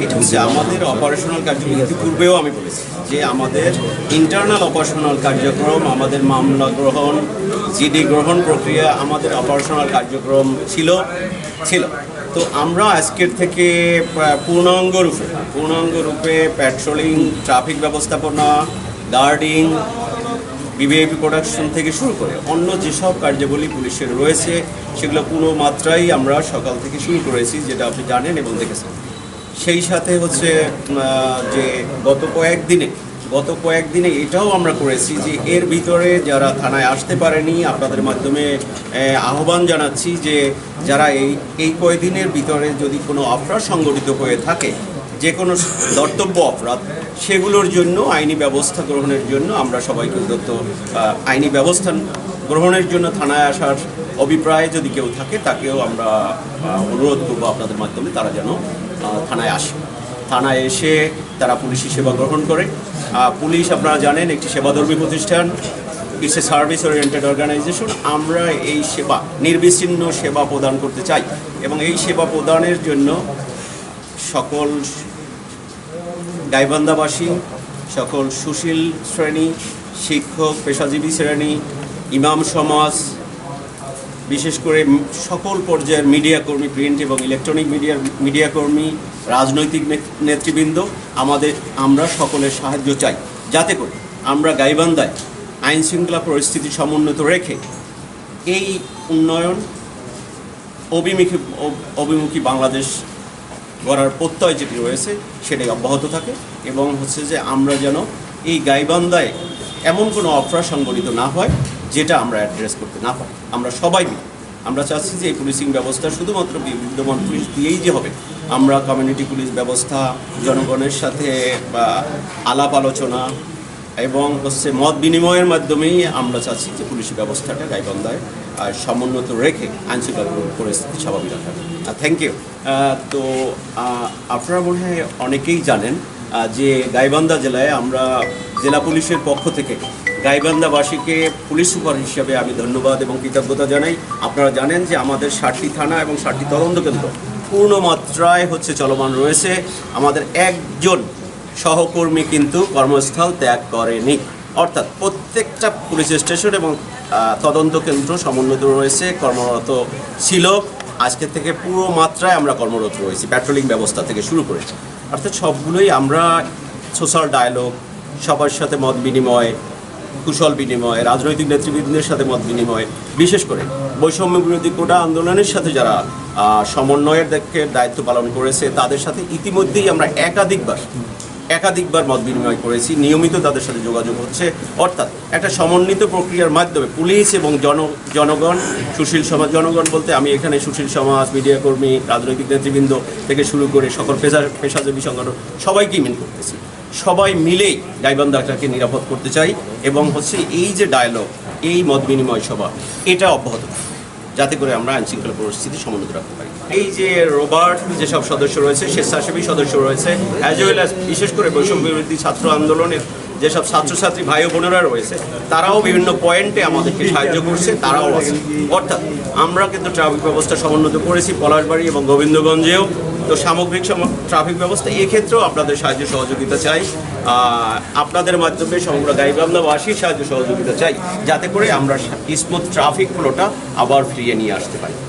এটা হচ্ছে আমাদের অপারেশনাল কার্যক্রম। ইতিপূর্বেও আমি বলেছি যে আমাদের ইন্টারনাল অপারেশনাল কার্যক্রম, আমাদের মামলা গ্রহণ, জিডি গ্রহণ প্রক্রিয়া, আমাদের অপারেশনাল কার্যক্রম ছিল। তো আমরা আজকের থেকে পূর্ণাঙ্গ রূপে প্যাট্রোলিং, ট্রাফিক ব্যবস্থাপনা, গার্ডিং, ভিভিআইপি প্রোডাকশন থেকে শুরু করে অন্য যেসব কার্যাবলী পুলিশের রয়েছে সেগুলো পুরো মাত্রাই আমরা সকাল থেকে শুরু করেছি, যেটা আপনি জানেন এবং দেখেছেন। সেই সাথে হচ্ছে যে গত কয়েকদিনে এটাও আমরা করেছি যে এর ভিতরে যারা থানায় আসতে পারেনি, আপনাদের মাধ্যমে আহ্বান জানাচ্ছি যে যারা এই কয়েকদিনের ভিতরে যদি কোনো অপরাধ সংগঠিত হয়ে থাকে, যে কোনো ধর্তব্য অপরাধ, সেগুলোর জন্য আইনি ব্যবস্থা গ্রহণের জন্য আমরা সবাইকে উদ্যত আইনি ব্যবস্থা গ্রহণের জন্য থানায় আসার অভিপ্রায় যদি কেউ থাকে তাকেও আমরা অনুরোধ করবো আপনাদের মাধ্যমে তারা যেন থানায় আসে। থানায় এসে তারা পুলিশি সেবা গ্রহণ করে। পুলিশ আপনারা জানেন একটি সেবাধর্মী প্রতিষ্ঠান, it's a service oriented organisation. আমরা এই সেবা, নির্বিচ্ছিন্ন সেবা প্রদান করতে চাই এবং এই সেবা প্রদানের জন্য সকল গাইবান্ধাবাসী, সকল সুশীল শ্রেণী, শিক্ষক, পেশাজীবী শ্রেণী, ইমাম সমাজ, বিশেষ করে সকল পর্যায়ের মিডিয়া কর্মী, প্রিন্ট এবং ইলেকট্রনিক মিডিয়া কর্মী, রাজনৈতিক নেতৃবৃন্দ, আমরা সকলের সাহায্য চাই, যাতে করে আমরা গাইবান্ধায় আইন শৃঙ্খলা পরিস্থিতি সমুন্নত রেখে এই উন্নয়ন অভিমুখী বাংলাদেশ গড়ার প্রত্যয় যেটি রয়েছে সেটাই অব্যাহত থাকে এবং হচ্ছে যে আমরা যেন এই গাইবান্ধায় এমন কোনো অপরাধ সংগঠিত না হয় যেটা আমরা অ্যাড্রেস করতে না পারি। আমরা সবাই মিলে আমরা চাচ্ছি যে এই পুলিশিং ব্যবস্থা শুধুমাত্র বিদ্যমান পুলিশ দিয়েই যে হবে, আমরা কমিউনিটি পুলিশ ব্যবস্থা, জনগণের সাথে আলাপ আলোচনা এবং হচ্ছে মত বিনিময়ের মাধ্যমেই আমরা চাচ্ছি যে পুলিশি ব্যবস্থাটা গাইবান্ধায় সমুন্নত রেখে আইনশৃঙ্খলা পরিস্থিতি স্বাভাবিক রাখা। Thank you. তো আপনারা মনে হয় অনেকেই জানেন যে গাইবান্ধা জেলায় আমরা জেলা পুলিশের পক্ষ থেকে গাইবান্ধাবাসীকে পুলিশ সুপার হিসাবে আমি ধন্যবাদ এবং কৃতজ্ঞতা জানাই। আপনারা জানেন যে আমাদের 60টি থানা এবং 60টি তদন্ত কেন্দ্র পূর্ণ মাত্রায় চলমান রয়েছে। আমাদের একজন সহকর্মী কিন্তু কর্মস্থল ত্যাগ করেনি, অর্থাৎ প্রত্যেকটা পুলিশ স্টেশন এবং তদন্ত কেন্দ্র সমুন্নত রয়েছে, কর্মরত ছিল। আজকে থেকে পুরো মাত্রায় আমরা কর্মরত রয়েছি, প্যাট্রোলিং ব্যবস্থা থেকে শুরু করে, অর্থাৎ সবগুলোই আমরা সোশ্যাল ডায়ালগ, সবার সাথে মত বিনিময়, কুশল বিনিময়, রাজনৈতিক নেতৃবৃন্দের সাথে মত বিনিময়, বিশেষ করে বৈষম্য বিরোধী কোটা আন্দোলনের সাথে যারা সমন্বয়ের দায়িত্ব পালন করেছে তাদের সাথে ইতিমধ্যেই আমরা একাধিকবার মত বিনিময় করেছি, নিয়মিত তাদের সাথে যোগাযোগ হচ্ছে। অর্থাৎ একটা সমন্বিত প্রক্রিয়ার মাধ্যমে পুলিশ এবং জনগণ, সুশীল সমাজ, জনগণ বলতে আমি এখানে সুশীল সমাজ, মিডিয়া কর্মী, রাজনৈতিক নেতৃবৃন্দ থেকে শুরু করে সকল পেশাজীবী সংগঠন সবাইকেই মিল করতেছি। সবাই মিলেই গাইবান্ধাটাকে নিরাপদ করতে চাই এবং এই যে ডায়ালগ, এই মত বিনিময় সভা, এটা অব্যাহত থাকে যাতে করে আমরা আইনশৃঙ্খলা পরিস্থিতি সমুন্নত রাখতে পারি। এই যে রোবার্ট যেসব সদস্য রয়েছে, স্বেচ্ছাসেবী সদস্য রয়েছে, অ্যাজ ওয়েল অ্যাজ বিশেষ করে বৈষম্য বিরোধী ছাত্র আন্দোলনের যেসব ছাত্রছাত্রী ভাই ও বোনেরা রয়েছে তারাও বিভিন্ন পয়েন্টে আমাদেরকে সাহায্য করছে, তারাও আছে। অর্থাৎ আমরা কিন্তু ট্রাফিক ব্যবস্থা সমুন্নত করেছি পলাশবাড়ি এবং গোবিন্দগঞ্জেও। তো সামগ্রিক ট্রাফিক ব্যবস্থা এক্ষেত্রেও আপনাদের সাহায্য সহযোগিতা চাই, আপনাদের মাধ্যমে সমগ্র গাইবান্ধাবাসীর সাহায্য সহযোগিতা চাই, যাতে করে আমরা স্মুথ ট্রাফিক ফ্লোটা আবার ফিরিয়ে নিয়ে আসতে পারি।